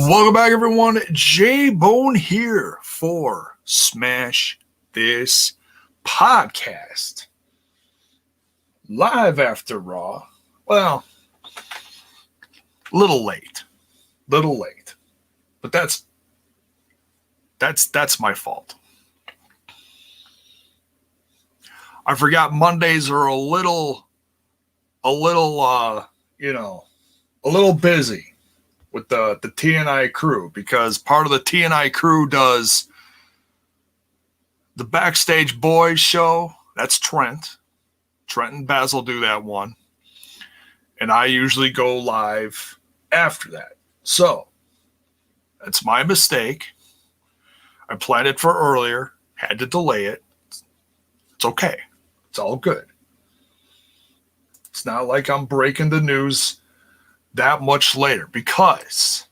Welcome back, everyone. JAYBONE here for Smash This Podcast. Live after Raw. Well, little late. But that's my fault. I forgot Mondays are a little busy with the TNI crew, because part of the TNI crew does the Backstage Boys show. That's Trent and Basil do that one. And I usually go live after that. So that's my mistake. I planned it for earlier, had to delay it. It's okay. It's all good. It's not like I'm breaking the news that much later, because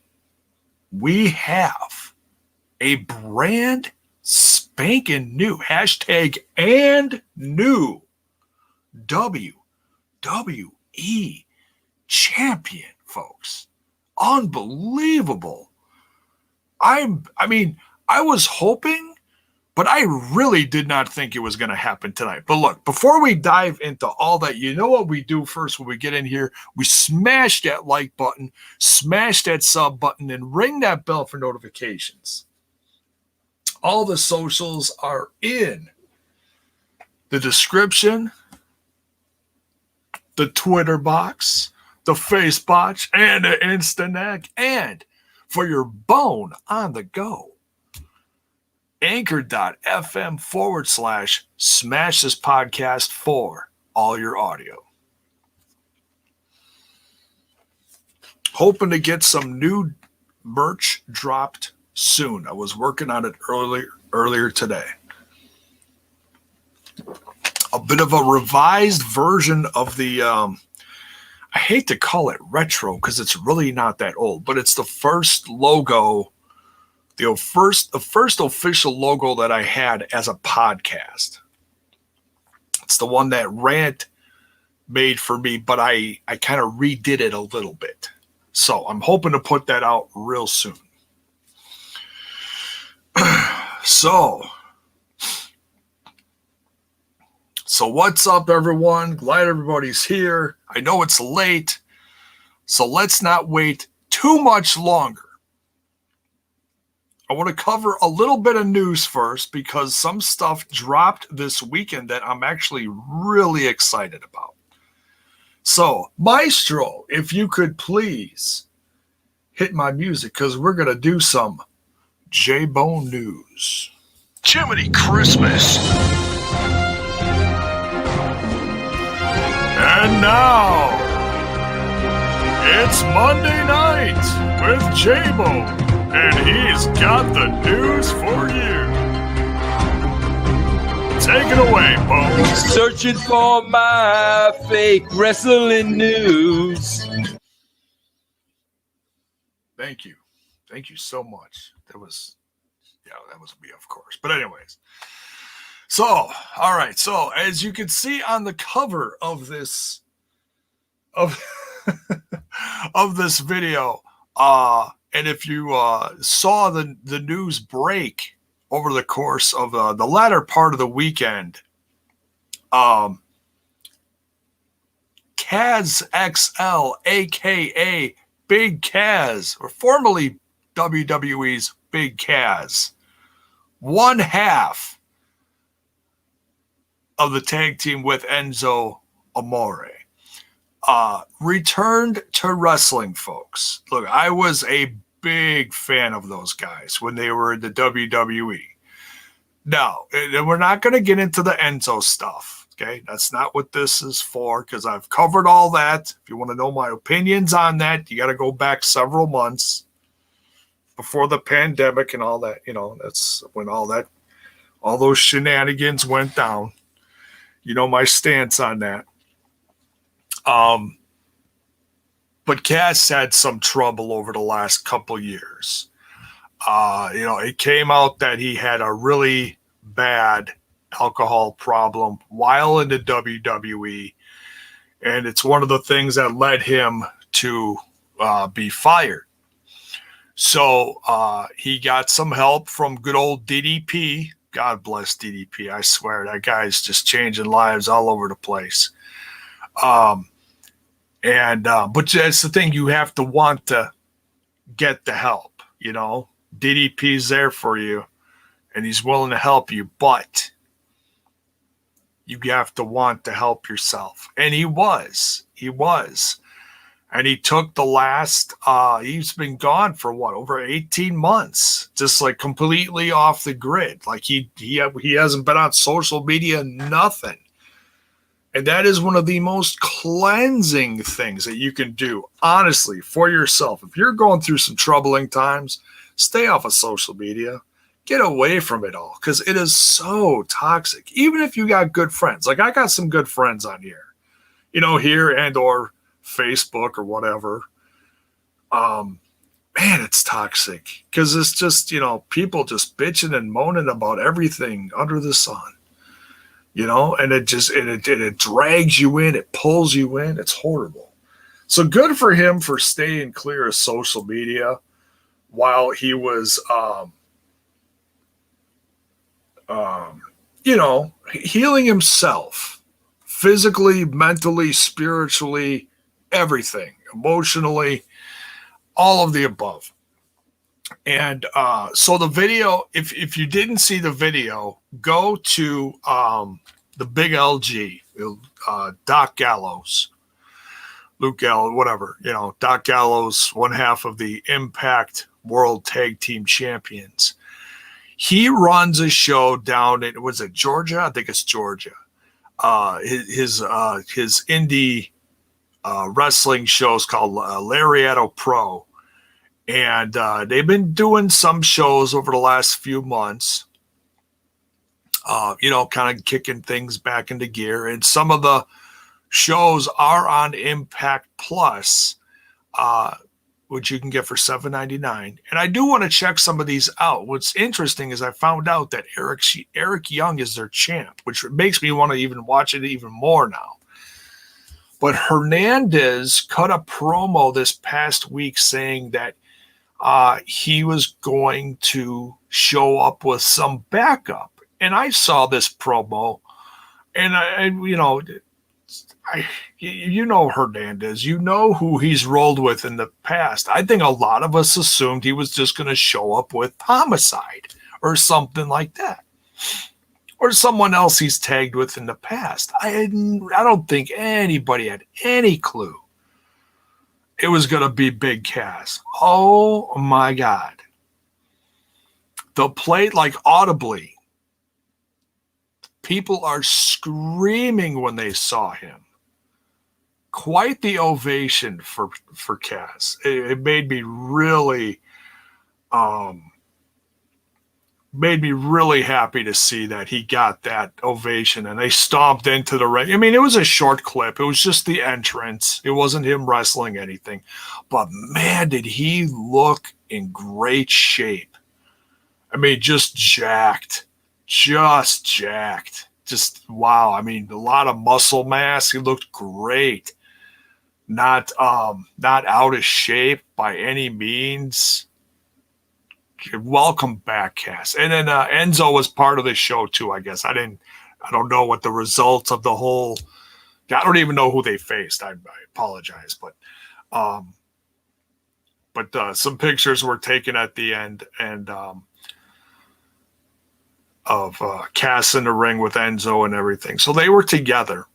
we have a brand spanking new #and new WWE champion, folks. Unbelievable. I was hoping, but I really did not think it was going to happen tonight. But look, before we dive into all that, you know what we do first when we get in here? We smash that like button, smash that sub button, and ring that bell for notifications. All the socials are in the description, the Twitter box, the face box, and the Instant Egg. And for your bone on the go, anchor.fm/smash this podcast for all your audio. Hoping to get some new merch dropped soon. I was working on it earlier today. A bit of a revised version of the I hate to call it retro because it's really not that old, but it's the first logo. The first official logo that I had as a podcast. It's the one that Rant made for me, but I kind of redid it a little bit. So I'm hoping to put that out real soon. So what's up, everyone? Glad everybody's here. I know it's late, so let's not wait too much longer. I want to cover a little bit of news first, because some stuff dropped this weekend that I'm actually really excited about. So, Maestro, if you could please hit my music, because we're going to do some JAYBONE news. Jiminy Christmas. And now, it's Monday night with JAYBONE. And he's got the news for you. Take it away, Bones. Searching for my fake wrestling news. Thank you. Thank you so much. That was me, of course. But anyways. So, all right. So, as you can see on the cover of this of this video, and if you saw the news break over the course of the latter part of the weekend, Kaz XL, a.k.a. Big Kaz, or formerly WWE's Big Kaz, one half of the tag team with Enzo Amore, returned to wrestling, folks. Look, I was a big fan of those guys when they were in the WWE. Now, we're not going to get into the Enzo stuff, okay? That's not what this is for, because I've covered all that. If you want to know my opinions on that, you got to go back several months before the pandemic and all that. You know, that's when all those shenanigans went down. You know my stance on that. But Cass had some trouble over the last couple years. It came out that he had a really bad alcohol problem while in the WWE, and it's one of the things that led him to be fired. So he got some help from good old DDP. God bless DDP. I swear that guy's just changing lives all over the place. But that's the thing. You have to want to get the help, you know. DDP's there for you and he's willing to help you, but you have to want to help yourself. And he was. And he took the last, he's been gone for over 18 months, just like completely off the grid. Like he hasn't been on social media, nothing. And that is one of the most cleansing things that you can do, honestly, for yourself. If you're going through some troubling times, stay off of social media. Get away from it all, because it is so toxic. Even if you got good friends. Like I got some good friends on here, you know, here and or Facebook or whatever. Man, it's toxic because it's just, you know, people just bitching and moaning about everything under the sun, you know, and it drags you in, it pulls you in. It's horrible. So good for him for staying clear of social media while he was, you know, healing himself physically, mentally, spiritually, everything, emotionally, all of the above. And so the video, if you didn't see the video, go to the big LG, Doc Gallows, Luke Gallows, whatever, you know, Doc Gallows, one half of the Impact World Tag Team Champions. He runs a show down in, was it Georgia? I think it's Georgia. His indie wrestling shows called Lariato Pro. And they've been doing some shows over the last few months, you know, kind of kicking things back into gear. And some of the shows are on Impact Plus, which you can get for $7.99. And I do want to check some of these out. What's interesting is I found out that Eric Young is their champ, which makes me want to even watch it even more now. But Hernandez cut a promo this past week saying that he was going to show up with some backup. And I saw this promo, and you know Hernandez, you know who he's rolled with in the past. I think a lot of us assumed he was just going to show up with Homicide or something like that, or someone else he's tagged with in the past. I don't think anybody had any clue it was going to be Big Cass. Oh my God. The plate, like audibly, people are screaming when they saw him. Quite the ovation for Cass. It made me really happy to see that he got that ovation and they stomped into the ring. I mean, it was a short clip. It was just the entrance. It wasn't him wrestling anything. But man, did he look in great shape. I mean, just jacked. Just wow. I mean, a lot of muscle mass. He looked great. Not out of shape by any means. Welcome back, Cass. And then Enzo was part of the show too, I guess. I don't know what the results of the whole, I don't even know who they faced. I apologize, but some pictures were taken at the end and of Cass in the ring with Enzo and everything. So they were together.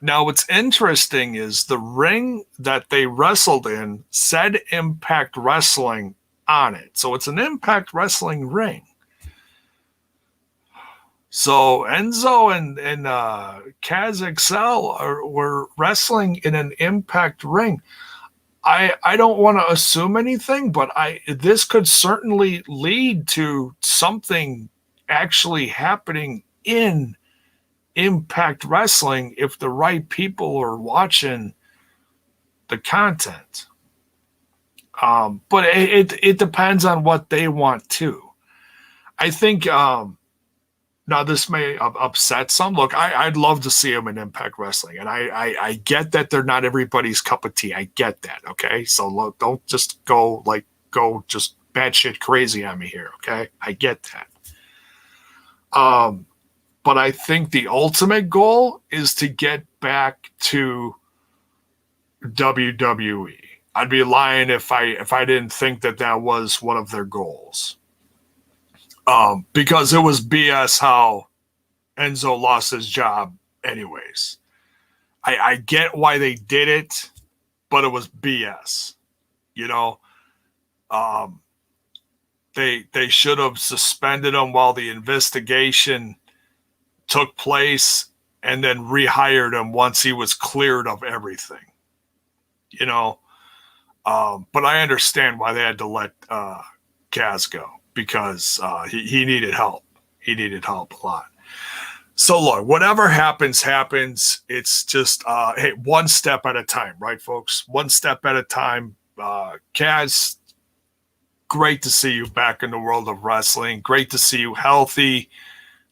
Now, what's interesting is the ring that they wrestled in said Impact Wrestling on it. So it's an Impact Wrestling ring. So Enzo and Kaz XL were wrestling in an Impact ring. I don't want to assume anything, but this could certainly lead to something actually happening in Impact Wrestling if the right people are watching the content. But it depends on what they want too. I think now this may upset some. Look, I'd love to see them in Impact Wrestling, and I get that they're not everybody's cup of tea. I get that. Okay, so look, don't just go like go just batshit crazy on me here. Okay, I get that. But I think the ultimate goal is to get back to WWE. I'd be lying if I didn't think that was one of their goals. Because it was BS how Enzo lost his job anyways. I get why they did it, but it was BS. You know, they should have suspended him while the investigation took place and then rehired him once he was cleared of everything. You know, but I understand why they had to let Kaz go, because he needed help. He needed help a lot. So look, whatever happens. It's just, hey, one step at a time, right, folks? One step at a time. Kaz, great to see you back in the world of wrestling. Great to see you healthy,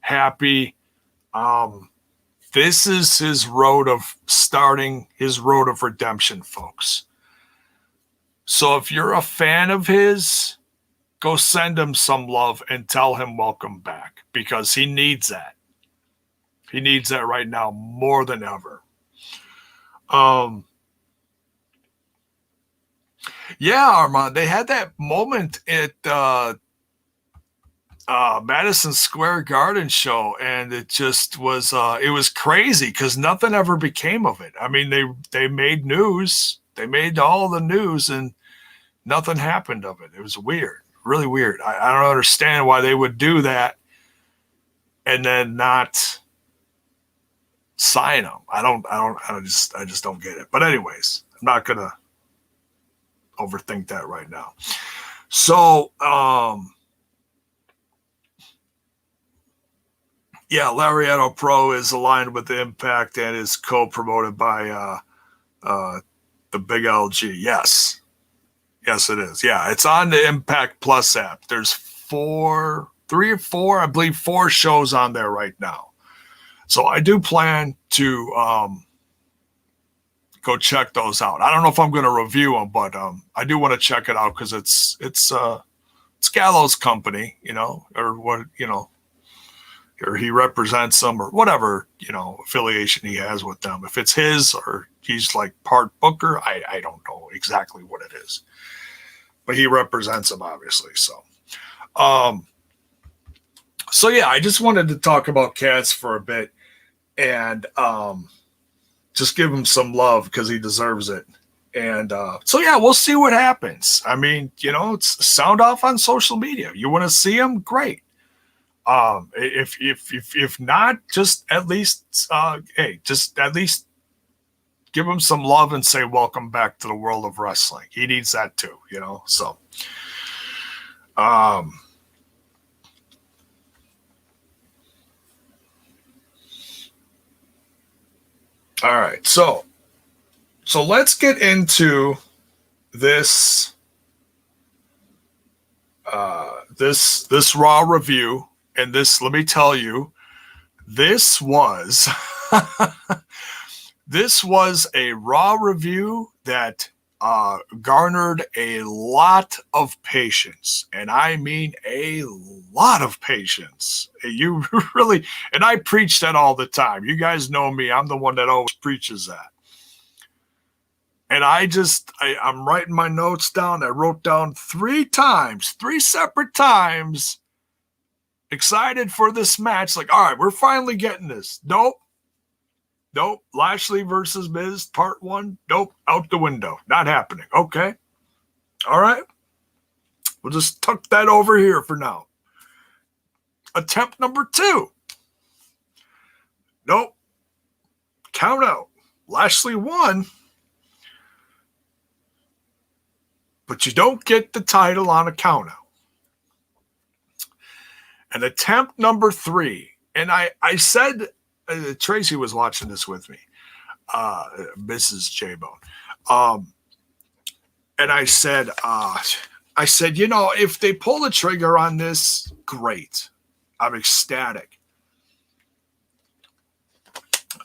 happy. This is his road of redemption, folks. So if you're a fan of his, go send him some love and tell him welcome back, because he needs that. He needs that right now more than ever. Yeah, Armand, they had that moment at Madison Square Garden show, and it just was it was crazy because nothing ever became of it. I mean, they made news, they made all the news, and nothing happened of it. It was weird, really weird. I don't understand why they would do that and then not sign them. I just don't get it. But anyways, I'm not gonna overthink that right now. So yeah, Lariato Pro is aligned with the Impact and is co-promoted by the Big LG. Yes, it is. Yeah, it's on the Impact Plus app. There's 3 or 4, I believe 4 shows on there right now. So I do plan to go check those out. I don't know if I'm going to review them, but I do want to check it out because it's Gallows' company, you know, or what, you know, or he represents them or whatever, you know, affiliation he has with them. If it's his or he's like part booker, I don't know exactly what it is, but he represents them obviously. So yeah, I just wanted to talk about Kaz for a bit and just give him some love because he deserves it. And so yeah, we'll see what happens. I mean, you know, it's sound off on social media. You want to see him? Great. If not, just at least give him some love and say welcome back to the world of wrestling. He needs that too, you know. So all right, so let's get into this this Raw review. And this, let me tell you, this was a Raw review that garnered a lot of patience, and I mean a lot of patience. You really, and I preach that all the time. You guys know me; I'm the one that always preaches that. And I'm writing my notes down. I wrote down 3 separate times. Excited for this match. Like, all right, we're finally getting this. Nope. Lashley versus Miz, part 1. Nope. Out the window. Not happening. Okay. All right. We'll just tuck that over here for now. Attempt number 2. Nope. Count out. Lashley won. But you don't get the title on a count out. And attempt number 3, and I said, Tracy was watching this with me, Mrs. JAYBONE, and I said, you know, if they pull the trigger on this, great. I'm ecstatic.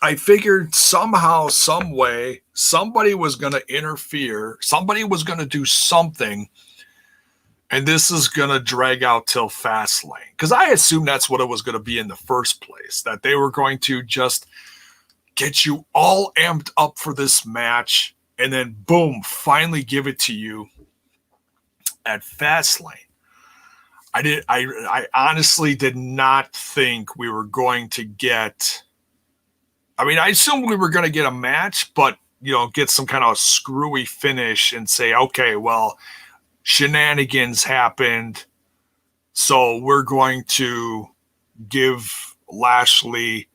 I figured somehow, some way, somebody was going to interfere. Somebody was going to do something And this is going to drag out till Fastlane. Because I assumed that's what it was going to be in the first place. That they were going to just get you all amped up for this match. And then, boom, finally give it to you at Fastlane. I honestly did not think we were going to get... I mean, I assumed we were going to get a match, but, get some kind of screwy finish and say, okay, well, shenanigans happened, so we're going to give Lashley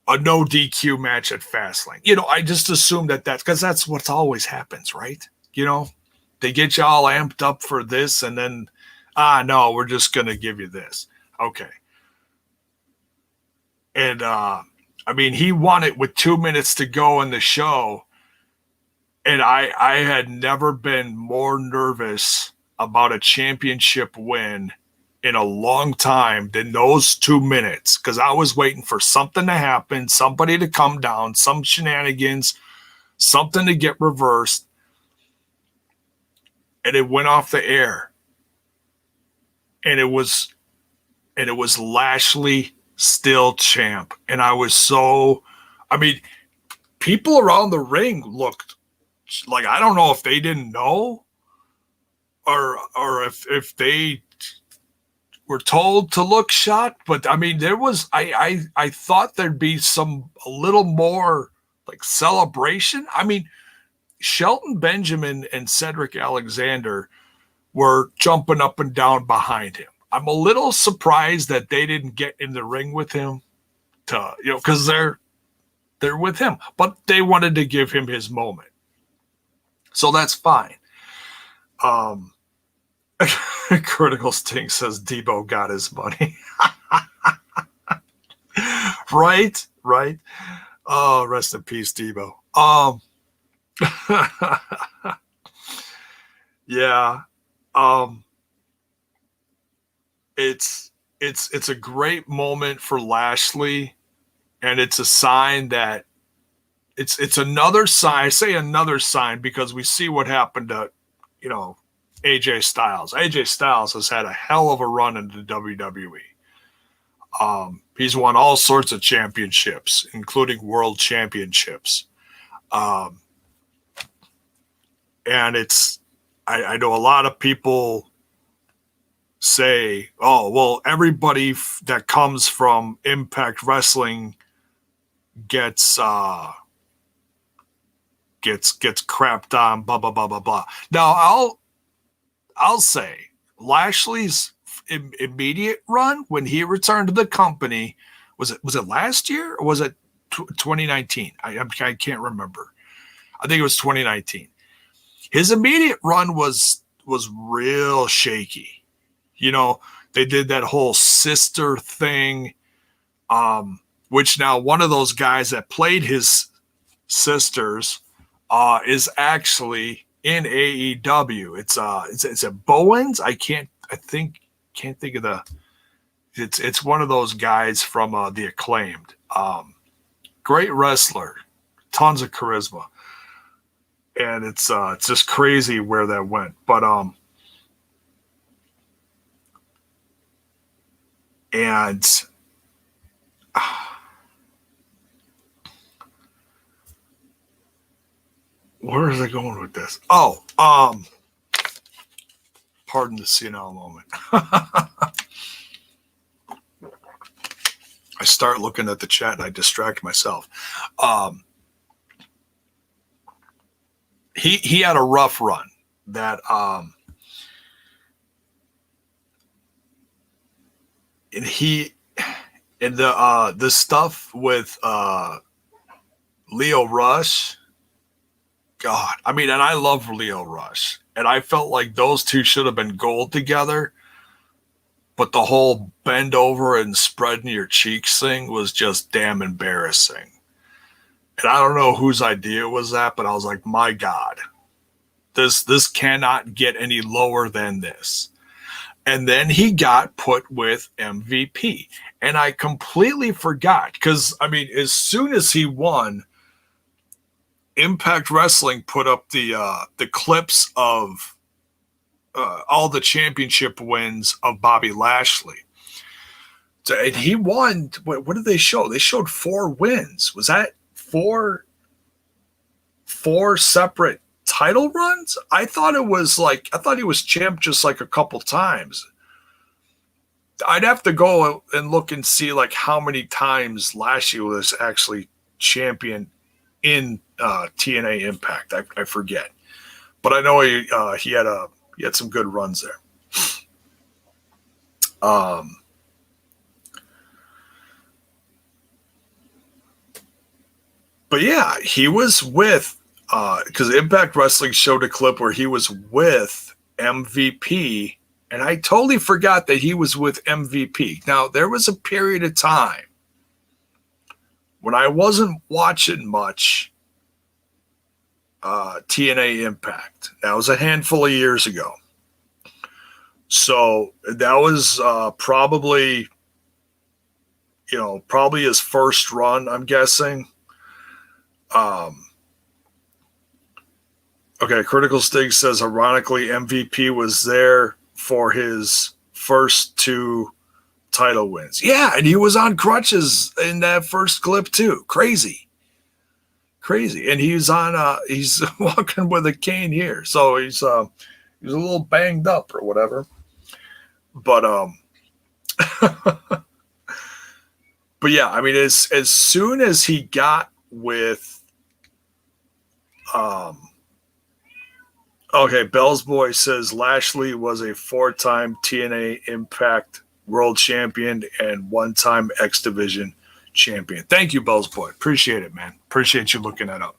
a no DQ match at Fastlane. I just assumed that's because that's what always happens, right? They get you all amped up for this, and then, no, we're just going to give you this. Okay. And, he won it with 2 minutes to go in the show. And I had never been more nervous about a championship win in a long time than those 2 minutes. Because I was waiting for something to happen, somebody to come down, some shenanigans, something to get reversed. And it went off the air. And it was Lashley still champ. And I was so, people around the ring looked like, I don't know if they didn't know or if they were told to look shocked, but there was, I thought there'd be a little more like celebration. Shelton Benjamin and Cedric Alexander were jumping up and down behind him. I'm a little surprised that they didn't get in the ring with him because they're with him, but they wanted to give him his moment. So that's fine. Critical Sting says Debo got his money. Right. Oh, rest in peace, Debo. Yeah. It's a great moment for Lashley, and it's a sign that it's another sign. I say another sign because we see what happened to, AJ Styles. AJ Styles has had a hell of a run in the WWE. He's won all sorts of championships, including world championships. And I know a lot of people say, oh, well, everybody that comes from Impact Wrestling gets crapped on, blah, blah, blah, blah, blah. Now, I'll say Lashley's immediate run when he returned to the company, was it last year or was it 2019? I can't remember. I think it was 2019. His immediate run was real shaky. They did that whole sister thing, which now one of those guys that played his sisters is actually in AEW. It's a Bowens. Can't think of the. It's one of those guys from the Acclaimed. Great wrestler, tons of charisma, and it's just crazy where that went. But where is I going with this? Oh, pardon the senile moment. I start looking at the chat and I distract myself. He had a rough run that and the stuff with Leo Rush. God, and I love Leo Rush, and I felt like those two should have been gold together, but the whole bend over and spreading your cheeks thing was just damn embarrassing. And I don't know whose idea was that, but I was like, my God, this cannot get any lower than this. And then he got put with MVP, and I completely forgot because, as soon as he won, Impact Wrestling put up the clips of all the championship wins of Bobby Lashley. So, and he won. What did they show? They showed 4 wins. Was that four separate title runs? I thought he was champ just like a couple times. I'd have to go and look and see like how many times Lashley was actually champion in TNA Impact. I forget, but I know he had some good runs there. But yeah, he was with because Impact Wrestling showed a clip where he was with MVP, and I totally forgot that he was with MVP. Now, there was a period of time when I wasn't watching much TNA Impact. That was a handful of years ago. So that was probably his first run, I'm guessing. Okay, Critical Stig says, ironically, MVP was there for his first 2 title wins. Yeah, and he was on crutches in that first clip too. Crazy. And he's walking with a cane here. So he's a little banged up or whatever. But but yeah, I mean, as soon as he got with okay, Bell's Boy says Lashley was a 4-time TNA Impact World Champion and 1-time X Division Champion. Thank you, Bell's Boy. Appreciate it, man. Appreciate you looking that up.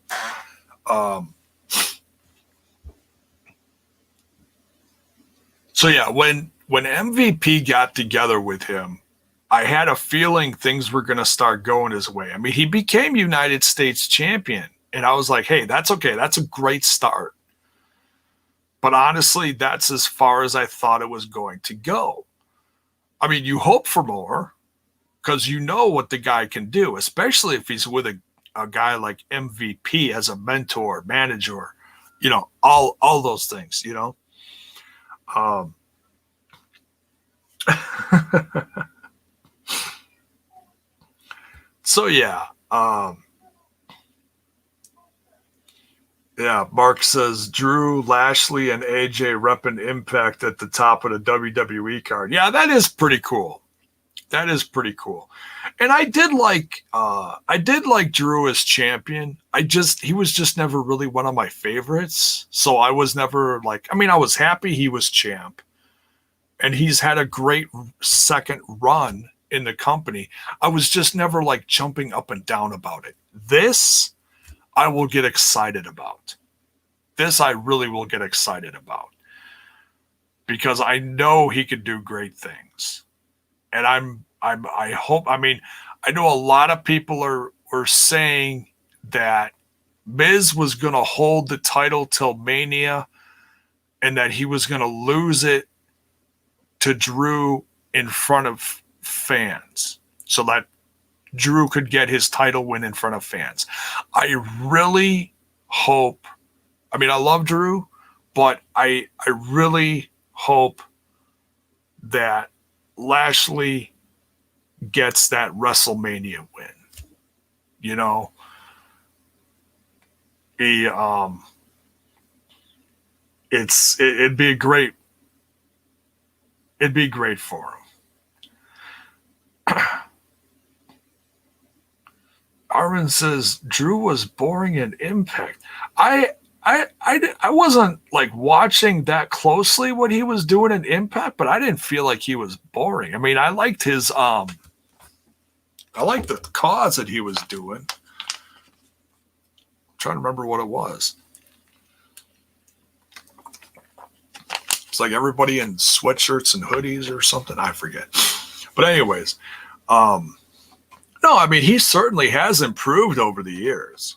So yeah, when MVP got together with him, I had a feeling things were going to start going his way. I mean, he became United States champion, and I was like, hey, that's okay. That's a great start. But honestly, that's as far as I thought it was going to go. I mean, you hope for more because you know what the guy can do, especially if he's with a guy like MVP as a mentor, manager, all those things, So yeah. Yeah, Mark says Drew, Lashley, and AJ repping Impact at the top of the WWE card. Yeah, that is pretty cool. And I did like Drew as champion. He was just never really one of my favorites. So I was never I was happy he was champ. And he's had a great second run in the company. I was just never jumping up and down about it. This I will get excited about. This I really will get excited about because I know he could do great things. And I hope, I know a lot of people are saying that Miz was going to hold the title till Mania and that he was going to lose it to Drew in front of fans so that Drew could get his title win in front of fans. I really hope, I love Drew, but I really hope that Lashley gets that WrestleMania win. It'd be great for him. Arvin says Drew was boring in Impact. I wasn't watching that closely what he was doing in Impact, but I didn't feel like he was boring. I liked his I liked the cause that he was doing. I'm trying to remember what it was. It's like everybody in sweatshirts and hoodies or something. I forget. But anyways, no, he certainly has improved over the years.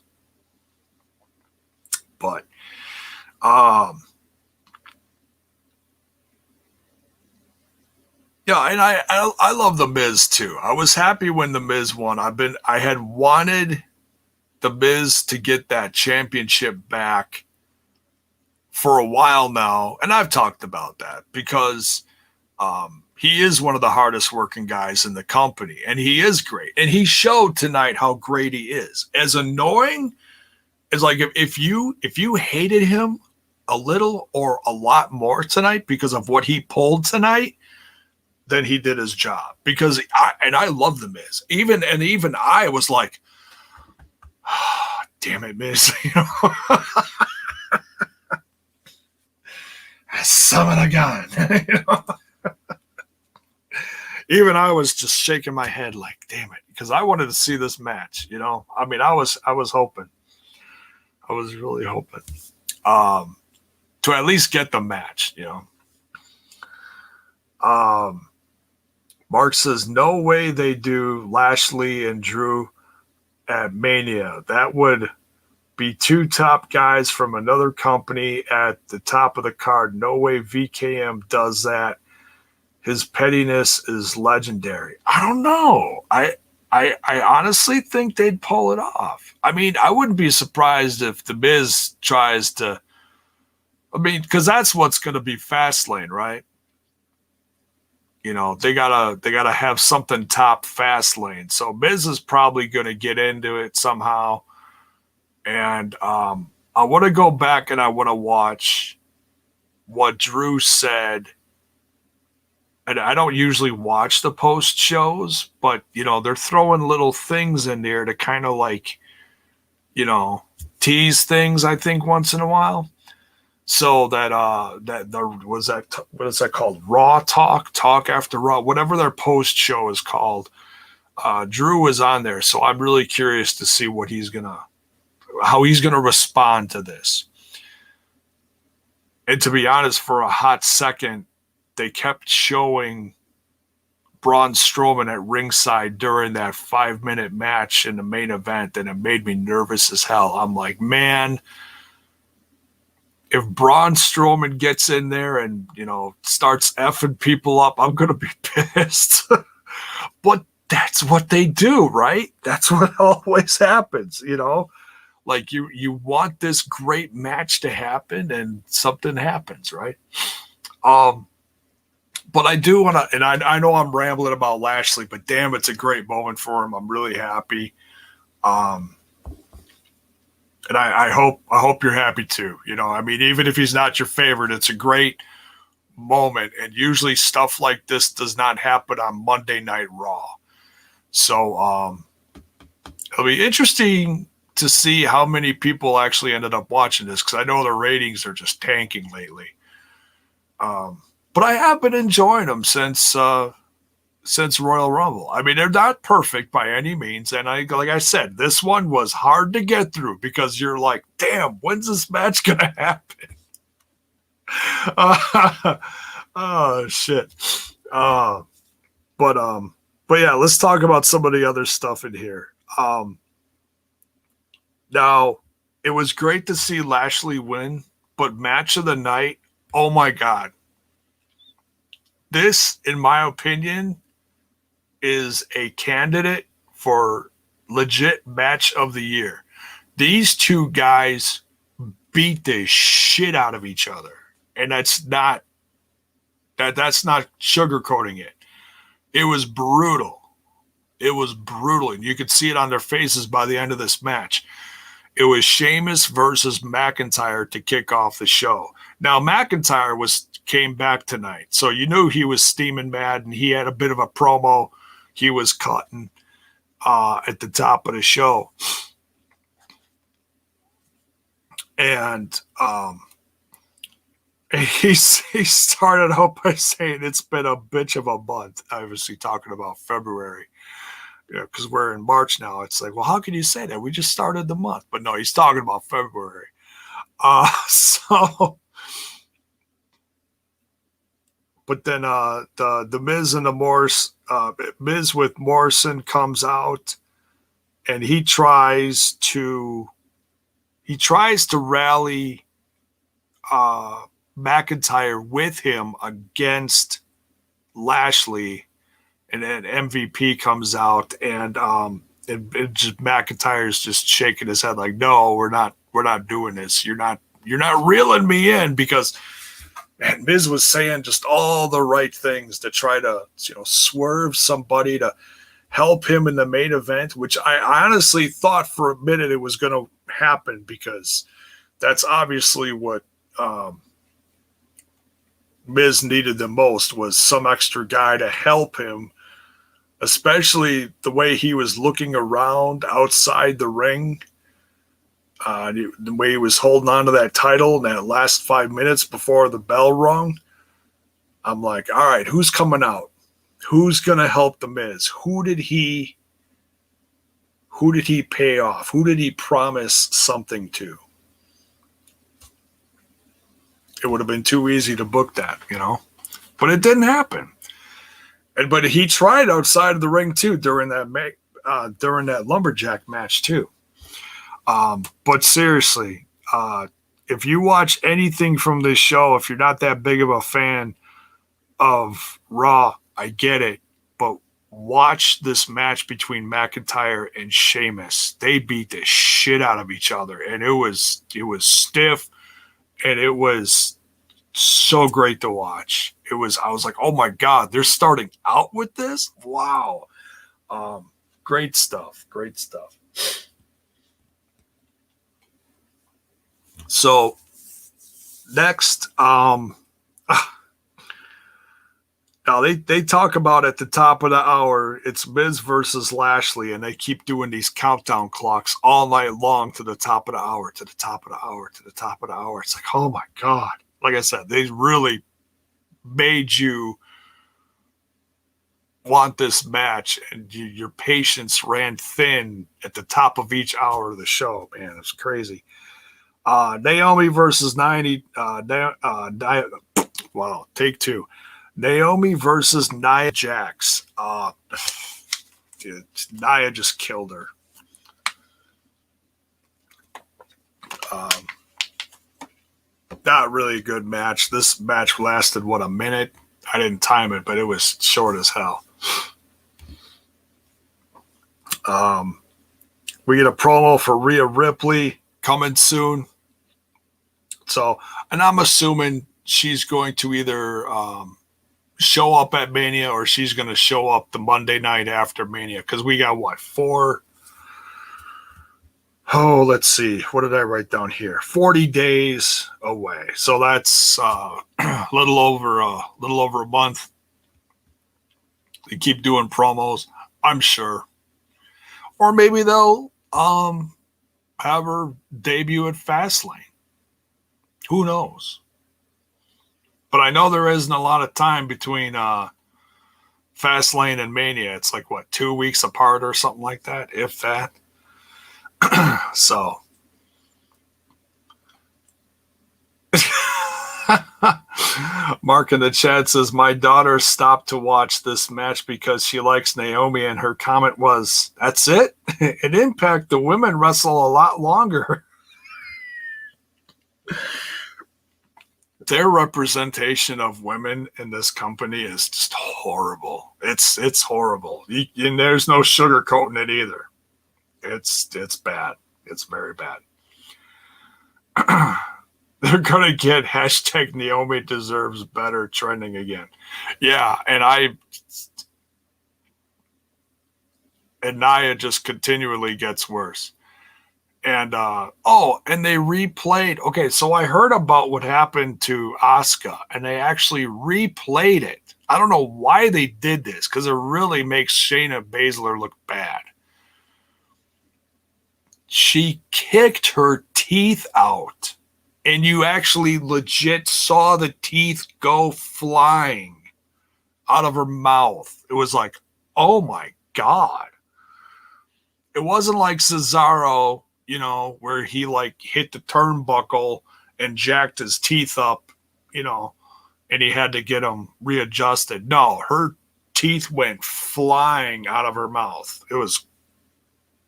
But yeah, and I love the Miz too. I was happy when the Miz won. I had wanted the Miz to get that championship back for a while now, and I've talked about that because he is one of the hardest working guys in the company, and he is great. And he showed tonight how great he is. As annoying as like if you hated him a little or a lot more tonight because of what he pulled tonight, then he did his job. Because I love the Miz. Even I was like, oh, damn it, Miz. You know, summon a gun. You know? Even I was just shaking my head like, damn it, because I wanted to see this match. You know, I mean, I was hoping. I was really hoping to at least get the match, you know. Mark says, no way they do Lashley and Drew at Mania. That would be two top guys from another company at the top of the card. No way VKM does that. His pettiness is legendary. I don't know. I honestly think they'd pull it off. I mean, I wouldn't be surprised if the Miz tries to. I mean, because that's what's going to be Fastlane, right? You know, they gotta have something top Fastlane. So Miz is probably going to get into it somehow. And I want to go back and I want to watch what Drew said. And I don't usually watch the post shows, but, you know, they're throwing little things in there to kind of like, you know, tease things, I think, once in a while. So what is that called? Raw Talk After Raw, whatever their post show is called. Drew was on there. So I'm really curious to see how he's going to respond to this. And to be honest, for a hot second, they kept showing Braun Strowman at ringside during that 5-minute match in the main event, and it made me nervous as hell. I'm like, man, if Braun Strowman gets in there and, you know, starts effing people up, I'm going to be pissed. But that's what they do, right? That's what always happens, you know? Like you want this great match to happen and something happens, right? But I do want to, and I know I'm rambling about Lashley, but damn, it's a great moment for him. I'm really happy. And I hope you're happy too. You know, I mean, even if he's not your favorite, it's a great moment. And usually stuff like this does not happen on Monday Night Raw. So it'll be interesting to see how many people actually ended up watching this, because I know the ratings are just tanking lately. But I have been enjoying them since Royal Rumble. I mean, they're not perfect by any means, and like I said, this one was hard to get through because you're like, damn, when's this match gonna happen? Oh shit. But yeah, let's talk about some of the other stuff in here. Now, it was great to see Lashley win, but match of the night, oh my God. This, in my opinion, is a candidate for legit match of the year. These two guys beat the shit out of each other. And that's not sugarcoating it. It was brutal. It was brutal. And you could see it on their faces by the end of this match. It was Sheamus versus McIntyre to kick off the show. Now, McIntyre came back tonight, so you knew he was steaming mad, and he had a bit of a promo he was cutting at the top of the show. And he started out by saying it's been a bitch of a month, obviously talking about February. Yeah, because we're in March now. It's like, well, how can you say that? We just started the month. But no, he's talking about February. But then the Miz and the Miz with Morrison comes out, and he tries to rally McIntyre with him against Lashley. And then MVP comes out, and it just McIntyre's just shaking his head like, no, we're not doing this. You're not reeling me in because man, Miz was saying just all the right things to try to, swerve somebody to help him in the main event, which I honestly thought for a minute it was going to happen because that's obviously what Miz needed the most was some extra guy to help him, especially the way he was looking around outside the ring. The way he was holding on to that title in that last 5 minutes before the bell rung, I'm like, all right, who's coming out? Who's going to help the Miz? Who did he pay off? Who did he promise something to? It would have been too easy to book that, but it didn't happen. But he tried outside of the ring too during that lumberjack match too. But seriously, if you watch anything from this show, if you're not that big of a fan of Raw, I get it. But watch this match between McIntyre and Sheamus. They beat the shit out of each other, and it was stiff, and it was so great to watch. I was like, oh my God, they're starting out with this? Wow. Great stuff. Great stuff. So next, now they talk about at the top of the hour, it's Miz versus Lashley, and they keep doing these countdown clocks all night long to the top of the hour, to the top of the hour, to the top of the hour. It's like, oh my God. Like I said, they really made you want this match, and your patience ran thin at the top of each hour of the show. Man, it's crazy. Naomi versus 90. Wow, take two. Naomi versus Nia Jax. Dude, Nia just killed her. Not really a good match. This match lasted, a minute? I didn't time it, but it was short as hell. We get a promo for Rhea Ripley coming soon. So, and I'm assuming she's going to either show up at Mania or she's going to show up the Monday night after Mania. Because we got, let's see. What did I write down here? 40 days away. So that's a little over a month. They keep doing promos, I'm sure. Or maybe they'll have her debut at Fastlane. Who knows? But I know there isn't a lot of time between Fastlane and Mania. It's like, 2 weeks apart or something like that, if that. So. Mark in the chat says, my daughter stopped to watch this match because she likes Naomi, and her comment was, that's it? In Impact, the women wrestle a lot longer. Their representation of women in this company is just horrible. It's horrible. And there's no sugarcoating it either. It's bad. It's very bad. They're going to get hashtag Naomi deserves better trending again. Yeah, and Nia just continually gets worse. And, and they replayed. Okay, so I heard about what happened to Asuka, and they actually replayed it. I don't know why they did this, because it really makes Shayna Basler look bad. She kicked her teeth out, and you actually legit saw the teeth go flying out of her mouth. It was like, oh my God. It wasn't like Cesaro, where he hit the turnbuckle and jacked his teeth up, and he had to get them readjusted. No, her teeth went flying out of her mouth. It was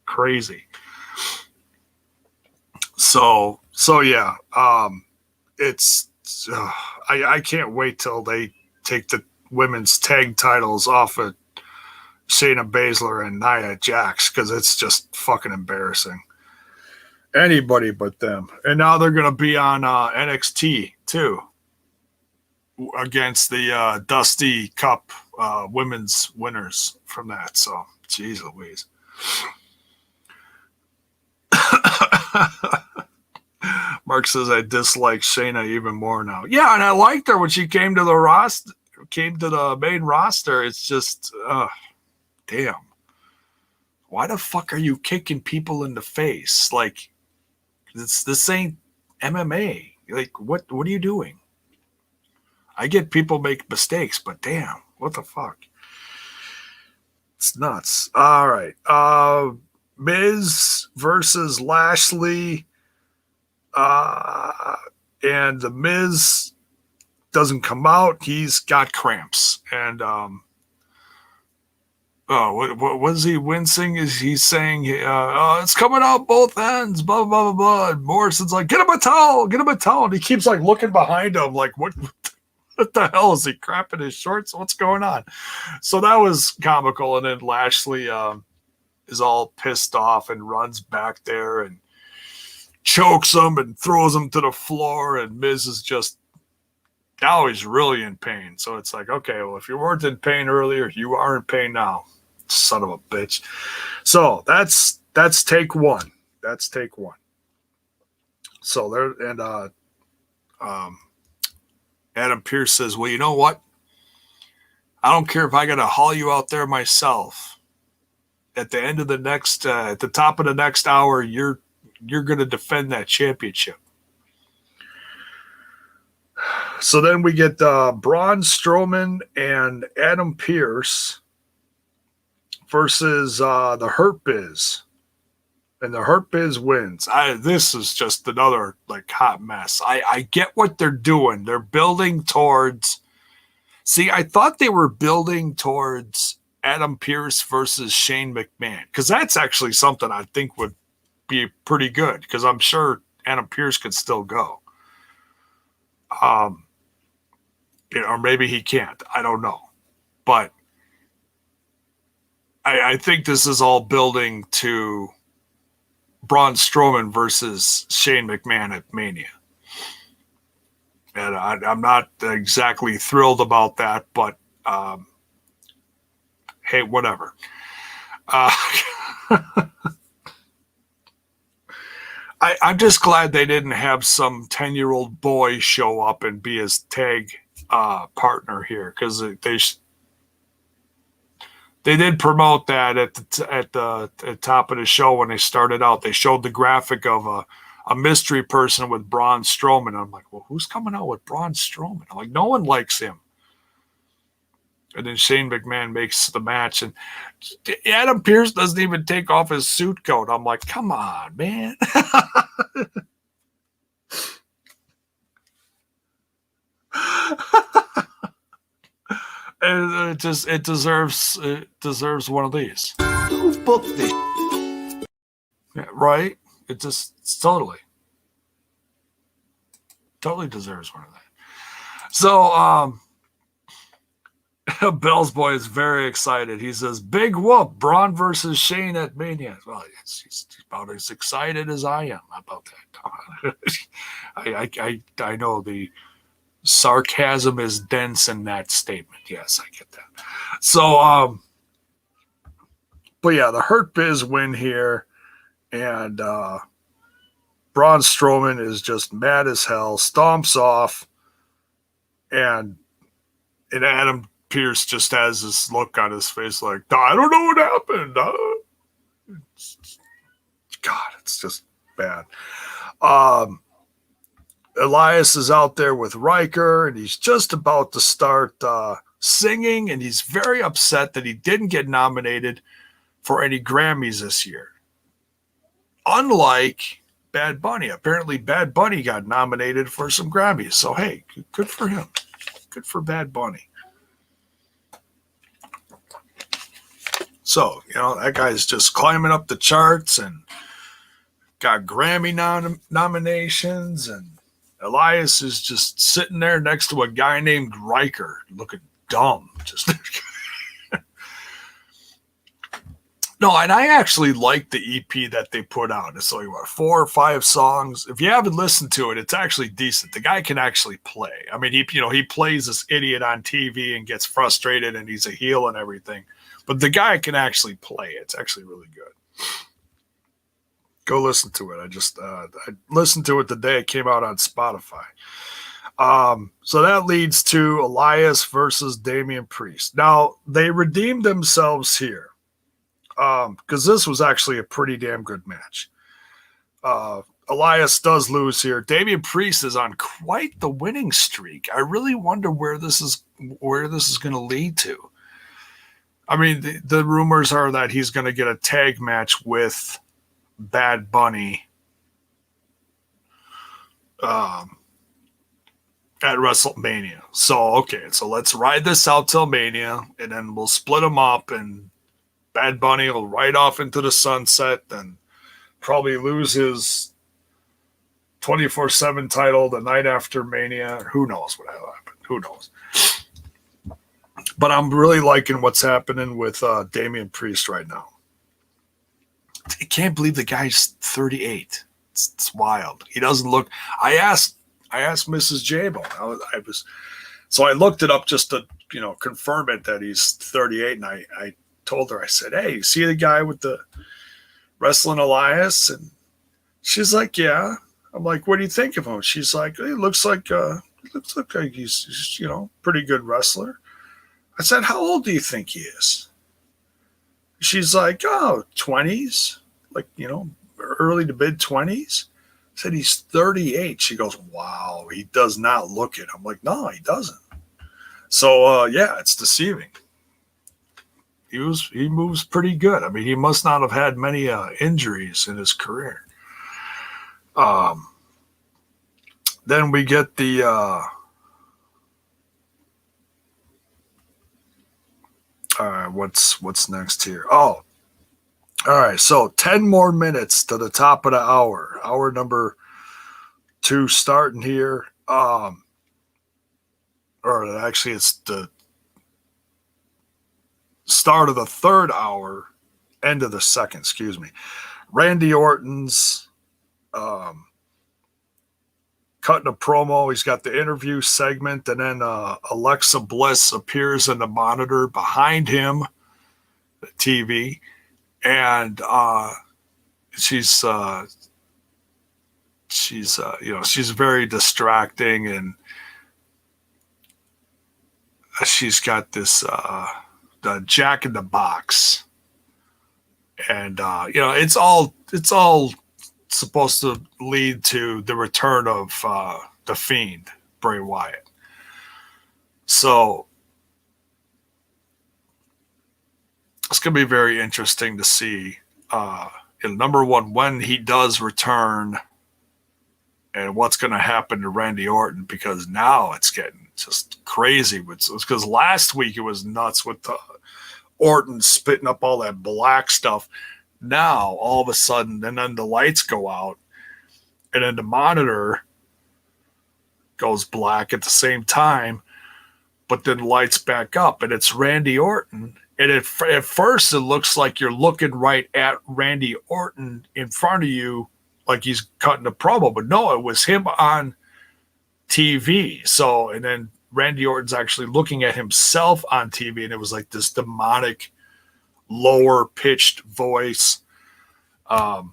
crazy. So yeah, it's I can't wait till they take the women's tag titles off of Shayna Basler and Nia Jax, because it's just fucking embarrassing. Anybody but them. And now they're going to be on NXT too, against the Dusty Cup women's winners from that. So, geez Louise. Mark says I dislike Shayna even more now. Yeah, and I liked her when she came to the main roster. It's just, damn. Why the fuck are you kicking people in the face? Like, this ain't MMA. Like, what are you doing? I get people make mistakes, but damn, what the fuck? It's nuts. All right. Miz versus Lashley. And the Miz doesn't come out. He's got cramps. And what was he wincing? Is he saying it's coming out both ends, blah blah blah blah. And Morrison's like, get him a towel, and he keeps like looking behind him, like what the hell is he crapping his shorts? What's going on? So that was comical. And then Lashley is all pissed off and runs back there and chokes him and throws him to the floor. And Miz is just now he's really in pain. So it's like, okay, well, if you weren't in pain earlier, you are in pain now. Son of a bitch. So that's take one. That's take one. So there, and Adam Pearce says, well, you know what? I don't care if I got to haul you out there myself. At the end of the next, at the top of the next hour, you're going to defend that championship. So then we get Braun Strowman and Adam Pearce versus the Hurt Biz. And the Hurt Biz wins. This is just another like hot mess. I get what they're doing. They're building towards. See, I thought they were building towards Adam Pearce versus Shane McMahon, because that's actually something I think would be pretty good, because I'm sure Adam Pearce could still go. Or maybe he can't. I don't know. But I think this is all building to Braun Strowman versus Shane McMahon at Mania. And I'm not exactly thrilled about that, but hey, whatever. I'm just glad they didn't have some 10-year-old boy show up and be his tag partner here, because they did promote that at the top of the show when they started out. They showed the graphic of a mystery person with Braun Strowman. I'm like, well, who's coming out with Braun Strowman? I'm like, no one likes him. And then Shane McMahon makes the match, and Adam Pearce doesn't even take off his suit coat. I'm like, come on, man. And it deserves one of these. Who booked this? Yeah, right? It's totally deserves one of that. So Bell's boy is very excited. He says, big whoop, Braun versus Shane at Mania. Well, he's about as excited as I am about that. I know the sarcasm is dense in that statement. Yes, I get that. So, but yeah, the Hurt Biz win here, and Braun Strowman is just mad as hell, stomps off, and Adam Pearce just has this look on his face like, I don't know what happened. God, it's just bad. Elias is out there with Riker, and he's just about to start singing, and he's very upset that he didn't get nominated for any Grammys this year. Unlike Bad Bunny. Apparently Bad Bunny got nominated for some Grammys. So, hey, good for him. Good for Bad Bunny. So, that guy's just climbing up the charts and got Grammy nominations, and Elias is just sitting there next to a guy named Riker, looking dumb. Just No, and I actually like the EP that they put out. It's like, what, 4 or 5 songs. If you haven't listened to it, it's actually decent. The guy can actually play. I mean, he plays this idiot on TV and gets frustrated, and he's a heel and everything. But the guy can actually play. It's actually really good. Go listen to it. I listened to it the day it came out on Spotify. So that leads to Elias versus Damien Priest. Now, they redeemed themselves here. Because this was actually a pretty damn good match. Elias does lose here. Damien Priest is on quite the winning streak. I really wonder where this is going to lead to. I mean, the rumors are that he's going to get a tag match with Bad Bunny at WrestleMania. So, okay, so let's ride this out till Mania, and then we'll split them up, and Bad Bunny will ride off into the sunset and probably lose his 24/7 title the night after Mania. Who knows what will happen? Who knows? But I'm really liking what's happening with Damien Priest right now. I can't believe the guy's 38. It's wild. He doesn't look. I asked Mrs. JAYBONE. So I looked it up just to confirm it that he's 38, and I told her, I said, "Hey, you see the guy with the wrestling Elias?" And she's like, "Yeah." I'm like, "What do you think of him?" She's like, "He looks like he's pretty good wrestler." I said, "How old do you think he is?" She's like, "Oh, 20s, like early to mid 20s." I said, "He's 38." She goes, "Wow, he does not look it." I'm like, "No, he doesn't." So yeah, it's deceiving. He moves pretty good. I mean, he must not have had many injuries in his career. Then we get the all right, what's next here? Oh, all right. So 10 more minutes to the top of the hour. Hour number 2 starting here. Or actually, it's the start of the 3rd hour, end of the 2nd, excuse me. Randy Orton's cutting a promo. He's got the interview segment, and then Alexa Bliss appears in the monitor behind him, the TV, and she's very distracting, and she's got this the Jack in the Box, and it's all supposed to lead to the return of the Fiend, Bray Wyatt. So it's going to be very interesting to see number one, when he does return, and what's going to happen to Randy Orton, because now it's getting just crazy. Because last week it was nuts with Orton spitting up all that black stuff. Now, all of a sudden, and then the lights go out, and then the monitor goes black at the same time, but then lights back up, and it's Randy Orton. And at first, it looks like you're looking right at Randy Orton in front of you, like he's cutting a promo, but no, it was him on TV. So, and then Randy Orton's actually looking at himself on TV, and it was like this demonic, lower pitched voice. And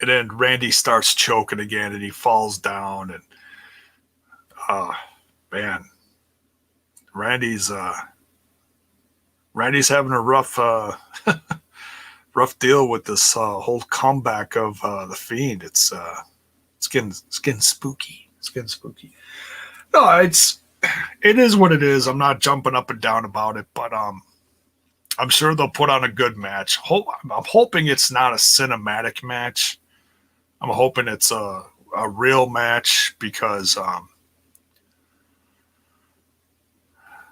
then Randy starts choking again, and he falls down, and man, Randy's having a rough rough deal with this whole comeback of the Fiend. It's getting spooky. It's getting spooky. No, it is what it is. I'm not jumping up and down about it, but I'm sure they'll put on a good match. I'm hoping it's not a cinematic match. I'm hoping it's a real match, because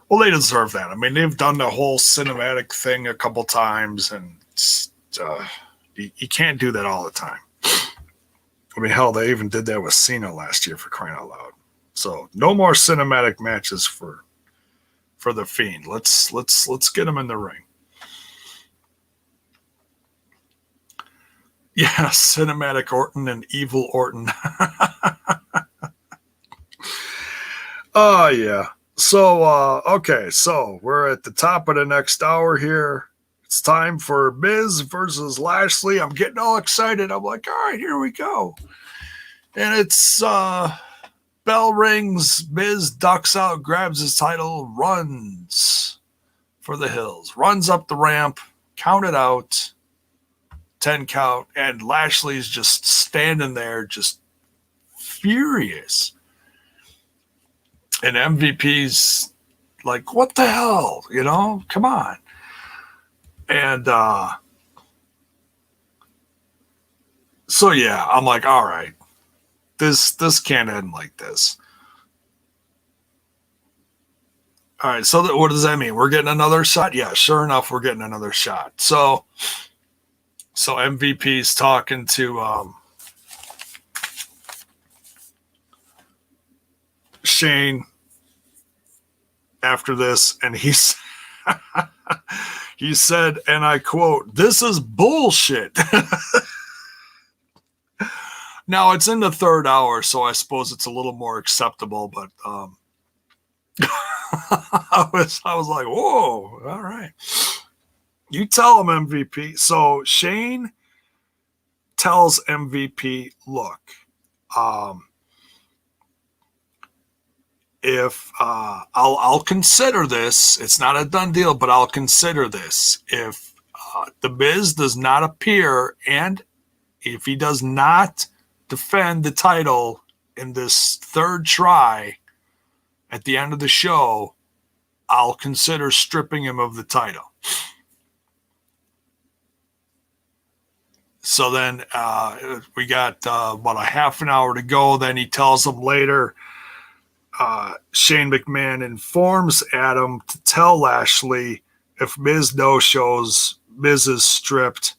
well, they deserve that. I mean, they've done the whole cinematic thing a couple times, and you can't do that all the time. I mean, hell, they even did that with Cena last year, for crying out loud. So no more cinematic matches for for the Fiend. Let's get him in the ring. Yeah, Cinematic Orton and Evil Orton. Oh, yeah. So, okay, so we're at the top of the next hour here. It's time for Miz versus Lashley. I'm getting all excited. I'm like, all right, here we go. And it's bell rings. Miz ducks out, grabs his title, runs for the hills, runs up the ramp, counted out, 10 count, and Lashley's just standing there, just furious. And MVP's like, what the hell? You know, come on. And so, yeah, I'm like, all right, this can't end like this. All right, so what does that mean? We're getting another shot? Yeah, sure enough, we're getting another shot. So MVP's talking to Shane after this, and he said, and I quote, "This is bullshit." Now it's in the third hour, so I suppose it's a little more acceptable, but I was like, whoa, all right. You tell him, MVP. So Shane tells MVP, look, if I'll consider this, it's not a done deal, but I'll consider this. If the Miz does not appear and if he does not defend the title in this third try at the end of the show, I'll consider stripping him of the title. So then we got about a half an hour to go. Then he tells him later, Shane McMahon informs Adam to tell Lashley if Miz no-shows, Miz is stripped,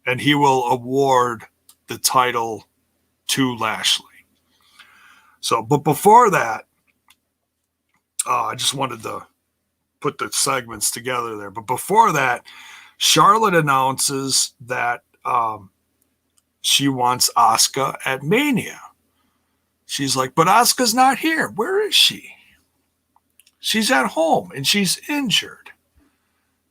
and he will award the title to Lashley. So, but before that, I just wanted to put the segments together there. But before that, Charlotte announces that she wants Asuka at Mania. She's like, but Asuka's not here. Where is she? She's at home and she's injured.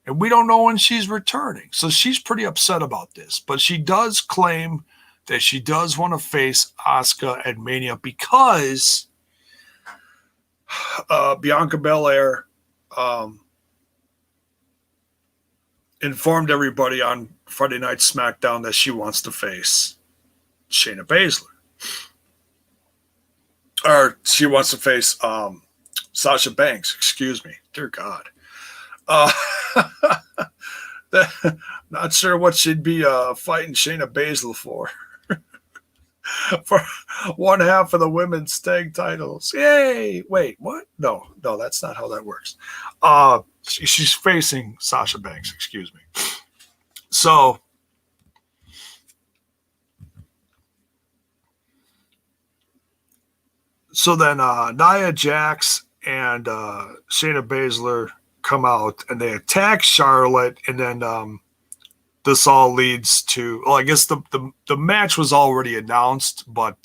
And we don't know when she's returning. So she's pretty upset about this. But she does claim that she does want to face Asuka at Mania because Bianca Belair informed everybody on Friday Night SmackDown that she wants to face Shayna Basler. Or she wants to face Sasha Banks, excuse me. Dear God. Not sure what she'd be fighting Shayna Basler for. For one half of the women's tag titles. Yay! Wait, what? No, that's not how that works. She's facing Sasha Banks, excuse me. So then Nia Jax and Shayna Basler come out and they attack Charlotte, and then this all leads to, well, I guess the match was already announced, but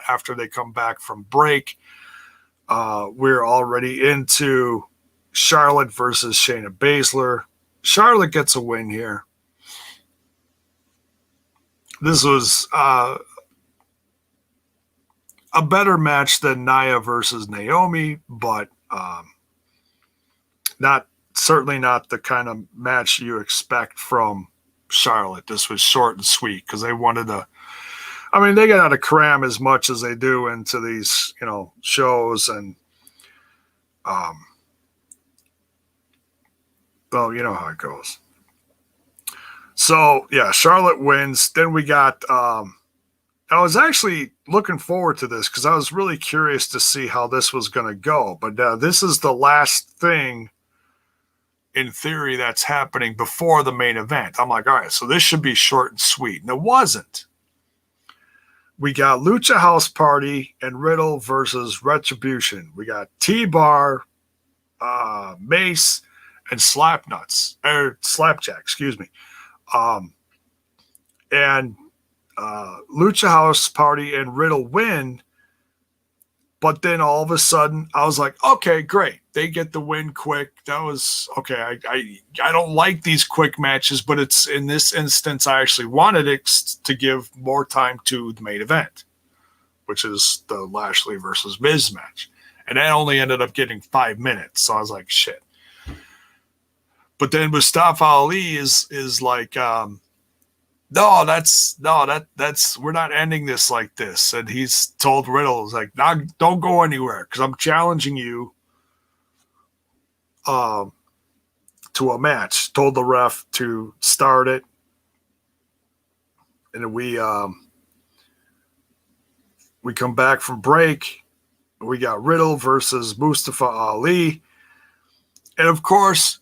after they come back from break, we're already into Charlotte versus Shayna Basler. Charlotte gets a win here. This was a better match than Nia versus Naomi, but certainly not the kind of match you expect from Charlotte. This was short and sweet because they wanted to. I mean, they got to cram as much as they do into these, shows, and well, you know how it goes. So yeah, Charlotte wins. Then we got. I was actually looking forward to this because I was really curious to see how this was going to go. But this is the last thing, in theory, that's happening before the main event. I'm like, all right, so this should be short and sweet. And it wasn't. We got Lucha House Party and Riddle versus Retribution. We got T-Bar Mace and Slapjack, excuse me. And Lucha House Party and Riddle win. But then all of a sudden, I was like, okay, great. They get the win quick. That was okay. I don't like these quick matches, but it's in this instance, I actually wanted it to give more time to the main event, which is the Lashley versus Miz match. And that only ended up getting 5 minutes. So I was like, shit. But then Mustafa Ali is like, we're not ending this like this. And he's told Riddle, like, nah, don't go anywhere because I'm challenging you to a match. Told the ref to start it. And we come back from break. We got Riddle versus Mustafa Ali. And of course,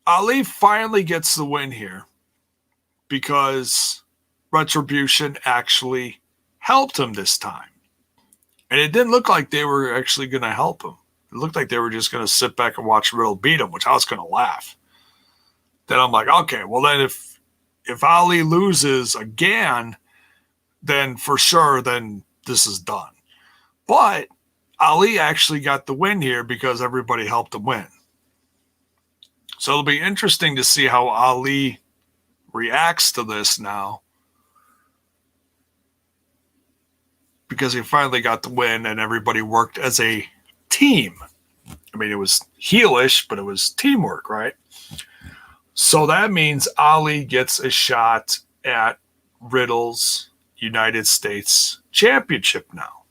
Ali finally gets the win here because Retribution actually helped him this time. And it didn't look like they were actually going to help him. It looked like they were just going to sit back and watch Riddle beat him, which I was going to laugh. Then I'm like, okay, well then if Ali loses again, then for sure, then this is done. But Ali actually got the win here because everybody helped him win. So it'll be interesting to see how Ali reacts to this now, because he finally got the win and everybody worked as a team. I mean, it was heelish, but it was teamwork, right? So that means Ali gets a shot at Riddle's United States Championship now.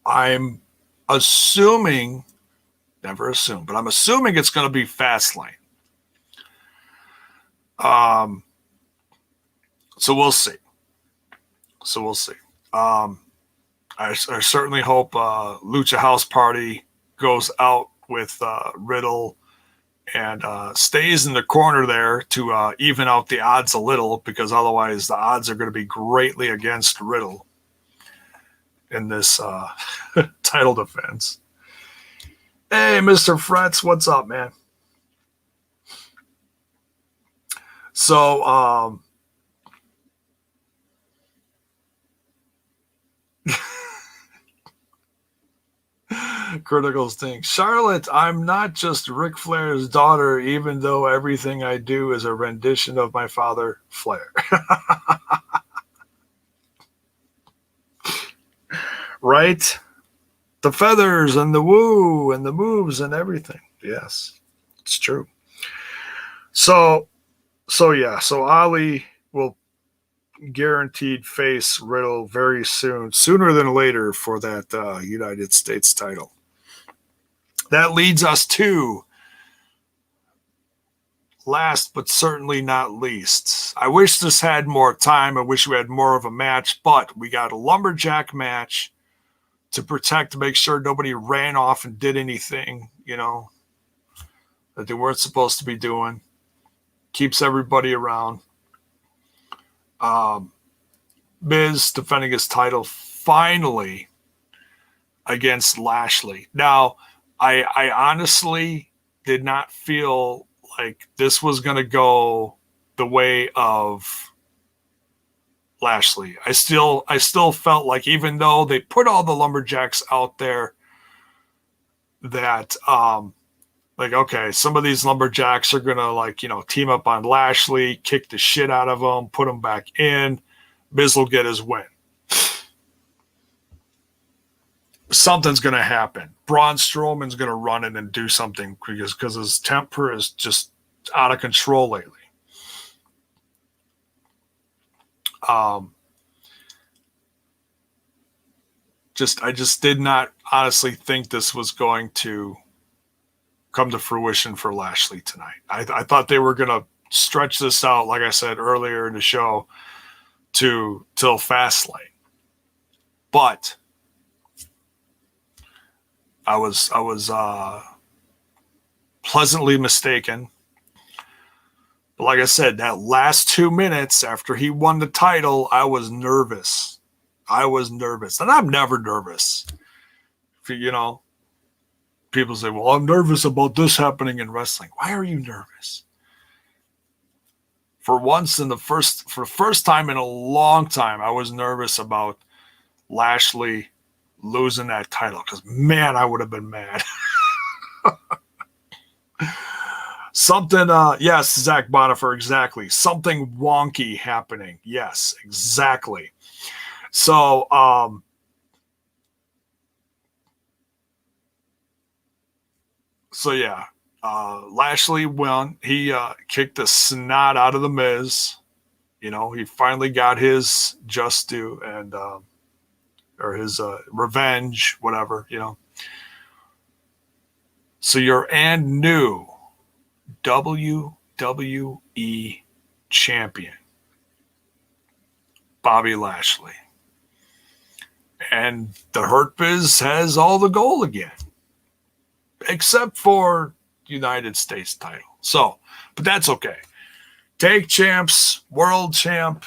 I'm assuming, never assume, but I'm assuming it's going to be Fastlane. So we'll see. I certainly hope Lucha House Party goes out with Riddle and stays in the corner there to even out the odds a little, because otherwise the odds are going to be greatly against Riddle in this title defense. Hey, Mr. Fretz, what's up, man? So, Critical Stink. Charlotte, I'm not just Ric Flair's daughter, even though everything I do is a rendition of my father, Flair. Right? The feathers and the woo and the moves and everything. Yes, it's true. So Ali will guaranteed face Riddle very soon, sooner than later, for that United States title. That leads us to, last but certainly not least, I wish this had more time. I wish we had more of a match, but we got a lumberjack match to protect, to make sure nobody ran off and did anything, that they weren't supposed to be doing. Keeps everybody around. Miz defending his title finally against Lashley. Now, I honestly did not feel like this was going to go the way of Lashley. I still felt like, even though they put all the lumberjacks out there, that like, okay, some of these lumberjacks are gonna team up on Lashley, kick the shit out of him, put him back in. Miz will get his win. Something's gonna happen. Braun Strowman's gonna run in and do something because his temper is just out of control lately. I just did not honestly think this was going to come to fruition for Lashley tonight. I thought they were going to stretch this out, like I said earlier in the show, till Fastlane. But I was pleasantly mistaken. But like I said, that last 2 minutes after he won the title, I was nervous. And I'm never nervous. people say, well, I'm nervous about this happening in wrestling. Why are you nervous? For the first time in a long time, I was nervous about Lashley losing that title because, man, I would have been mad. Something, yes, Zach Bonifer, exactly. Something wonky happening. Yes, exactly. So, yeah, Lashley won. He kicked the snot out of the Miz. He finally got his just due and or his revenge, whatever. So your and new WWE champion, Bobby Lashley, and the Hurt Biz has all the gold again, except for United States title. So, but that's okay. Take champs, world champ.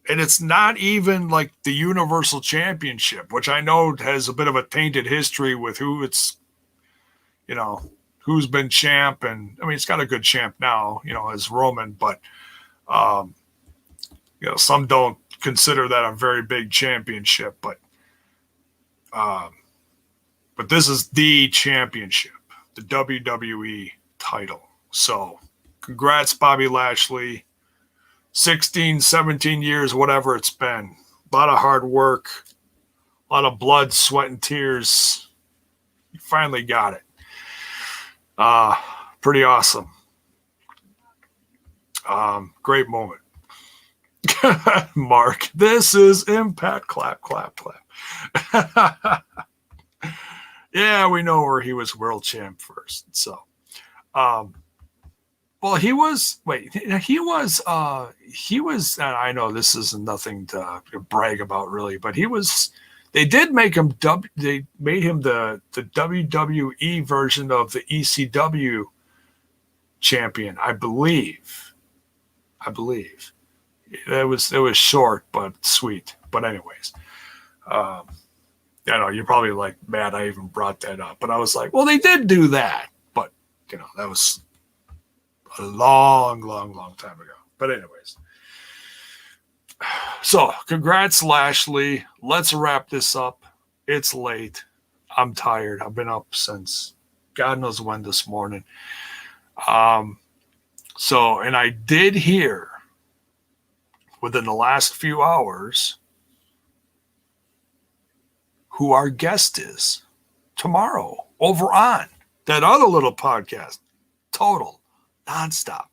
And it's not even like the Universal Championship, which I know has a bit of a tainted history with who it's, who's been champ. And I mean, it's got a good champ now, as Roman, but, some don't consider that a very big championship, but this is the championship, the WWE title. So congrats, Bobby Lashley. 16, 17 years, whatever it's been. A lot of hard work, a lot of blood, sweat, and tears. You finally got it. Pretty awesome. Great moment. Mark, this is Impact. Clap, clap, clap. Yeah, we know where he was world champ first. So, well, he was, I know this is nothing to brag about really, but they did make him, they made him the WWE version of the ECW champion, I believe. It was short, but sweet. But anyways, I know you're probably like mad I even brought that up, but I was like, well, they did do that, but that was a long, long, long time ago. But anyways, so congrats, Lashley. Let's wrap this up. It's late. I'm tired. I've been up since God knows when this morning. And I did hear within the last few hours who our guest is tomorrow over on that other little podcast, Total Nonstop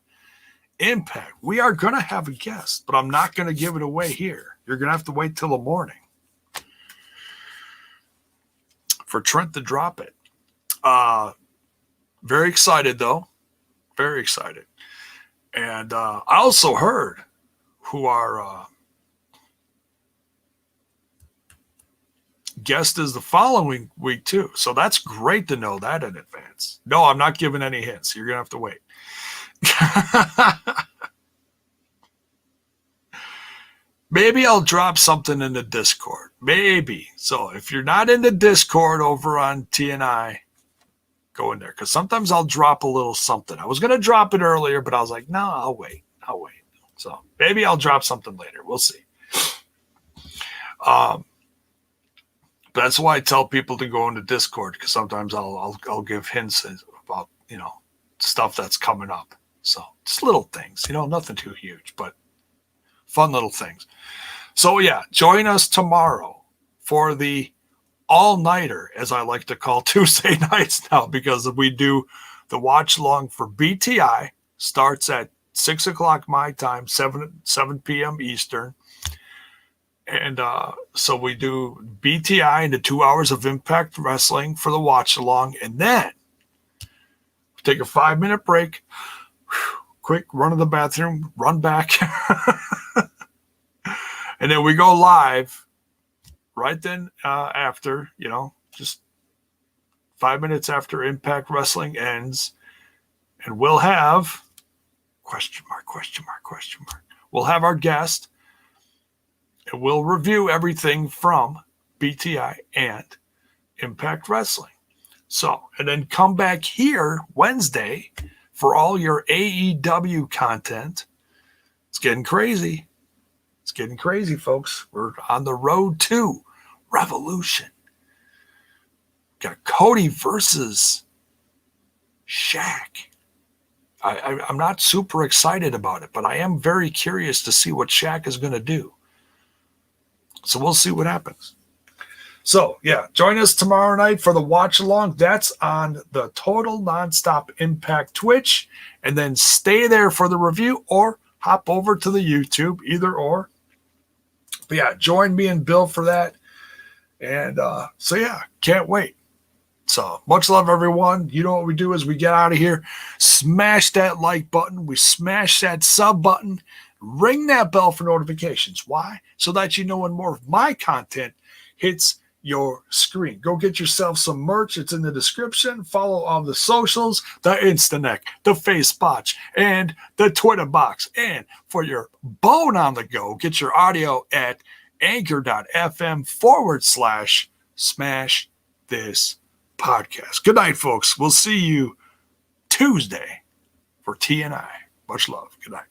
Impact. We are going to have a guest, but I'm not going to give it away here. You're going to have to wait till the morning for Trent to drop it. Very excited, though. Very excited. And I also heard who our guest is the following week, too. So that's great to know that in advance. No, I'm not giving any hints. You're going to have to wait. Maybe I'll drop something in the Discord. Maybe. So if you're not in the Discord over on TNI, go in there. Because sometimes I'll drop a little something. I was going to drop it earlier, but I was like, no, I'll wait. So maybe I'll drop something later. We'll see. But that's why I tell people to go into Discord, because sometimes I'll give hints about, stuff that's coming up. So it's little things, nothing too huge, but fun little things. So yeah, join us tomorrow for the all-nighter, as I like to call Tuesday nights now, because we do the watch long for BTI. Starts at 6 o'clock my time, 7 p.m. Eastern. And so we do BTI into 2 hours of Impact Wrestling for the watch along, and then take a 5-minute break, quick run to the bathroom, run back, and then we go live right then after, just 5 minutes after Impact Wrestling ends, and we'll have question mark. We'll have our guest, and we'll review everything from BTI, and Impact Wrestling. So, and then come back here Wednesday for all your AEW content. It's getting crazy. It's getting crazy, folks. We're on the road to Revolution. Got Cody versus Shaq. I'm not super excited about it, but I am very curious to see what Shaq is going to do. So we'll see what happens. So, yeah, join us tomorrow night for the watch along. That's on the Total Nonstop Impact Twitch. And then stay there for the review or hop over to the YouTube, either or. But yeah, join me and Bill for that. And so, yeah, can't wait. So much love, everyone. You know what we do as we get out of here. Smash that like button. We smash that sub button. Ring that bell for notifications. Why? So that you know when more of my content hits your screen. Go get yourself some merch. It's in the description. Follow all the socials, the Instaneck, the Facebotch, and the Twitter box. And for your bone on the go, get your audio at anchor.fm/smash this podcast. Good night, folks. We'll see you Tuesday for TNI. Much love. Good night.